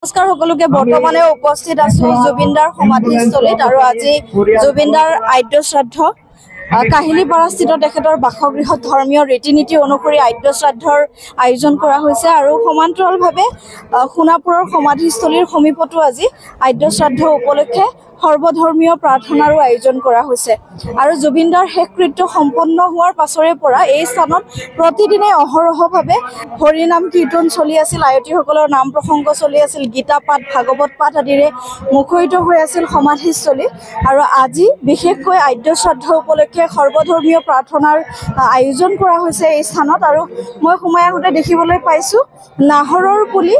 নমস্কাৰ সকলোকে বৰ্তমানে উপস্থিত আছো জুবিনদাৰ সমাধিস্থলীত আৰু আজি জুবিনদাৰ আদ্য শ্ৰাদ্ধ কাহিলীপাৰাস্থিত তেখেতৰ বাসগৃহত ধৰ্মীয় ৰীতি-নীতি অনুসৰি আদ্য শ্ৰাদ্ধৰ আয়োজন কৰা হৈছে আৰু সমান্তৰালভাৱে সোণাপুৰৰ সমাধিস্থলীৰ সমীপতো আজি আদ্য শ্ৰাদ্ধ উপলক্ষে সৰ্বধৰ্মীয় প্ৰাৰ্থনাৰো আয়োজন কৰা হৈছে আৰু জুবিনদাৰ শেষকৃত্য সম্পন্ন হোৱাৰ পাছৰে পৰা এই স্থানত প্ৰতিদিনে অহৰহভাৱে হৰিনাম কীৰ্তন চলি আছিল আয়তীসকলৰ নাম প্ৰসংগ চলি আছিল গীতা পাঠ ভাগৱত পাঠ আদিৰে মুখৰিত হৈ আছিল সমাধিস্থলী আৰু আজি বিশেষকৈ আদ্য শ্ৰাদ্ধ উপলক্ষে সৰ্বধৰ্মীয় প্ৰাৰ্থনাৰ আয়োজন কৰা হৈছে এই স্থানত আৰু মই সোমাই আহোঁতে দেখিবলৈ পাইছোঁ নাহৰৰ পুলি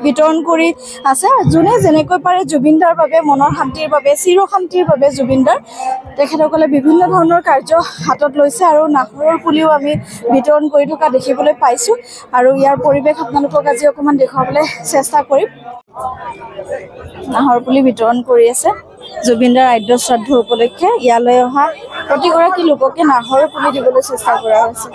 বিতৰণ কৰি আছে যোনে যেনেকৈ পাৰে জুবিনদাৰ বাবে মনৰ শান্তিৰ বাবে চিৰশান্তিৰ বাবে জুবিনদাৰ তেখেতসকলে বিভিন্ন ধৰণৰ কাৰ্য হাতত লৈছে আৰু নাহৰৰ পুলিও আমি বিতৰণ কৰি থকা দেখিবলৈ পাইছোঁ আৰু ইয়াৰ পৰিৱেশ আপোনালোকক আজি অকণমান দেখুৱাবলৈ চেষ্টা কৰিম নাহৰ পুলি বিতৰণ কৰি আছে জুবিনদাৰ আদ্য শ্ৰাদ্ধ উপলক্ষে ইয়ালৈ অহা প্ৰতিগৰাকী লোককে নাহৰ পুলি দিবলৈ চেষ্টা কৰা হৈছে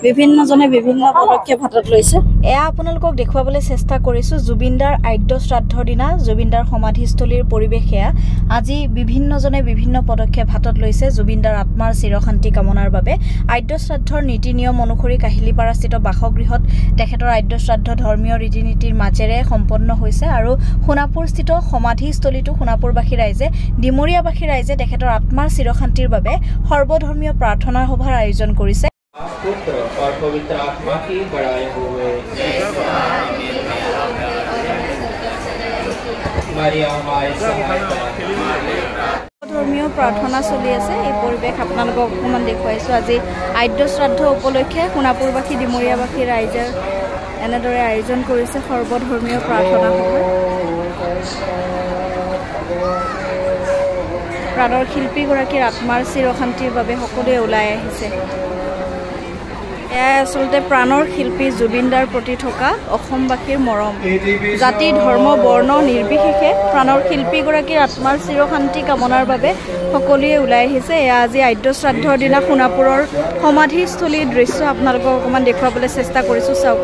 বিভিন্নজনে বিভিন্ন পদক্ষেপ হাতত লৈছে এয়া আপোনালোকক দেখুৱাবলৈ চেষ্টা কৰিছোঁ জুবিনদাৰ আদ্য শ্ৰাদ্ধৰ দিনা জুবিনদাৰ সমাধিস্থলীৰ পৰিৱেশ এয়া আজি বিভিন্নজনে বিভিন্ন পদক্ষেপ হাতত লৈছে জুবিনদাৰ আত্মাৰ চিৰশান্তি কামনাৰ বাবে আদ্য শ্ৰাদ্ধৰ নীতি নিয়ম অনুসৰি কাহিলীপাৰাস্থিত বাসগৃহত তেখেতৰ আদ্য শ্ৰাদ্ধ ধৰ্মীয় ৰীতি-নীতিৰ মাজেৰে সম্পন্ন হৈছে আৰু সোণাপুৰস্থিত সমাধিস্থলীটো সোণাপুৰবাসী ৰাইজে ডিমৰীয়াবাসী ৰাইজে তেখেতৰ আত্মাৰ চিৰশান্তিৰ বাবে সৰ্বধৰ্মীয় প্ৰাৰ্থনা সভাৰ আয়োজন কৰিছে पुत्र और पवित्र आत्मा की बड़ाई हुए ধৰ্মীয় প্ৰাৰ্থনা চলি আছে এই পৰিৱেশ আপোনালোকক অকণমান দেখুৱাইছোঁ আজি আদ্য শ্ৰাদ্ধ উপলক্ষে সোণাপুৰবাসী ডিমৰীয়াবাসী ৰাইজে এনেদৰে আয়োজন কৰিছে সৰ্বধৰ্মীয় প্ৰাৰ্থনা সভা প্ৰাণৰ শিল্পীগৰাকীৰ আত্মাৰ চিৰশান্তিৰ বাবে সকলোৱে ওলাই আহিছে এয়া আচলতে প্ৰাণৰ শিল্পী জুবিনদাৰ প্ৰতি থকা অসমবাসীৰ মৰম জাতি ধৰ্ম বৰ্ণ নিৰ্বিশেষে প্ৰাণৰ শিল্পীগৰাকীৰ আত্মাৰ চিৰশান্তি কামনাৰ বাবে সকলোৱে ওলাই আহিছে এয়া আজি আদ্য শ্ৰাদ্ধৰ দিনা সোণাপুৰৰ সমাধিস্থলীৰ দৃশ্য আপোনালোকক অকণমান দেখুৱাবলৈ চেষ্টা কৰিছোঁ চাওক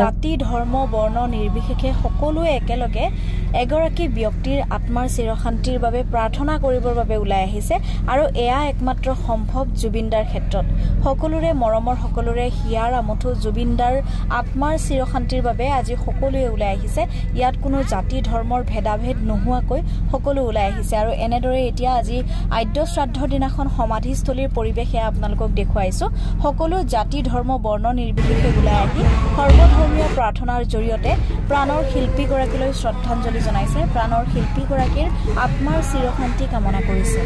জাতি ধৰ্ম বৰ্ণ নিৰ্বিশেষে সকলোৱে একেলগে এগৰাকী ব্যক্তিৰ আত্মাৰ চিৰশান্তিৰ বাবে প্ৰাৰ্থনা কৰিবৰ বাবে ওলাই আহিছে আৰু এয়া একমাত্ৰ সম্ভৱ জুবিনদাৰ ক্ষেত্ৰত সকলোৰে মৰমৰ সকলোৰে হিয়াৰ আমঠু জুবিনদাৰ আত্মাৰ চিৰশান্তিৰ বাবে আজি সকলোৱে ওলাই আহিছে ইয়াত কোনো জাতি ধৰ্মৰ ভেদাভেদ নোহোৱাকৈ সকলো ওলাই আহিছে আৰু এনেদৰে এতিয়া আজি আদ্য শ্ৰাদ্ধৰ দিনাখন সমাধিস্থলীৰ পৰিৱেশ এয়া আপোনালোকক দেখুৱাইছোঁ সকলো জাতি ধৰ্ম বৰ্ণ নিৰ্বিশেষে ওলাই আহি সৰ্বধৰ্মীয় প্ৰাৰ্থনাৰ জৰিয়তে প্ৰাণৰ শিল্পীগৰাকীলৈ শ্ৰদ্ধাঞ্জলি জনাইছে প্ৰাণৰ শিল্পীগৰাকীৰ আত্মাৰ চিৰশান্তি কামনা কৰিছে